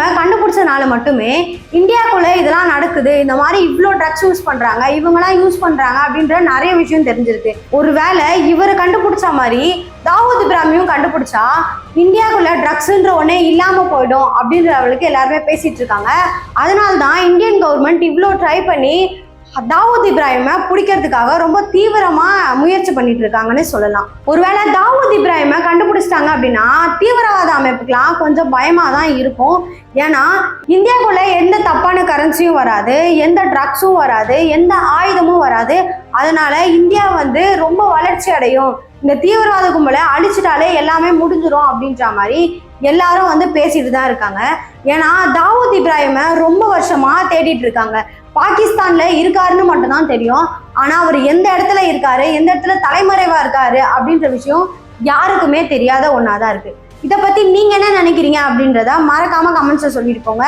இப்ராஹிமை கண்டுபிடிச்சனால மட்டுமே இந்தியாக்குள்ள இதெல்லாம் நடக்குது, இந்த மாதிரி இவ்வளோ ட்ரக்ஸ் யூஸ் பண்றாங்க, இவங்கெல்லாம் யூஸ் பண்றாங்க அப்படின்ற நிறைய விஷயம் தெரிஞ்சிருக்கு. ஒருவேளை இவரை கண்டுபிடிச்ச மாதிரி தாவூத் இப்ராஹிமையும் கண்டுபிடிச்சா இந்தியாவுக்குள்ள ட்ரக்ஸ்ன்ற ஒன்னே இல்லாம போயிடும் அப்படின்ற அவளுக்கு எல்லாருமே பேசிட்டு இருக்காங்க. அதனால்தான் இந்தியன் கவர்மெண்ட் இவ்வளோ ட்ரை பண்ணி தாவூத் இப்ராஹிமை பிடிக்கிறதுக்காக ரொம்ப தீவிரமா முயற்சி பண்ணிட்டு இருக்காங்கன்னு சொல்லலாம். ஒருவேளை தாவூத் இப்ராஹிமை கண்டுபிடிச்சிட்டாங்க அப்படின்னா தீவிரவாத அமைப்புக்கெல்லாம் கொஞ்சம் பயமா தான் இருக்கும். ஏன்னா இந்தியாவுக்குள்ள எந்த தப்பான கரன்சியும் வராது, எந்த ட்ரக்ஸும் வராது, எந்த ஆயுதமும் வராது. அதனால இந்தியா ரொம்ப வளர்ச்சி அடையும், இந்த தீவிரவாத கும்பலை அழிச்சிட்டாலே எல்லாமே முடிஞ்சிடும் அப்படின்ற மாதிரி எல்லாரும் பேசிட்டு தான் இருக்காங்க. ஏன்னா தாவூத் இப்ராஹிமை ரொம்ப வருஷமா தேடிட்டு இருக்காங்க. பாகிஸ்தான்ல இருக்காருன்னு மட்டும்தான் தெரியும். ஆனா அவர் எந்த இடத்துல இருக்காரு, எந்த இடத்துல தலைமறைவா இருக்காரு அப்படின்ற விஷயம் யாருக்குமே தெரியாத ஒன்னாதான் இருக்கு. இதை பத்தி நீங்க என்ன நினைக்கிறீங்க அப்படின்றத மறக்காம கமெண்ட்ஸ்ல சொல்லிட்டு போங்க.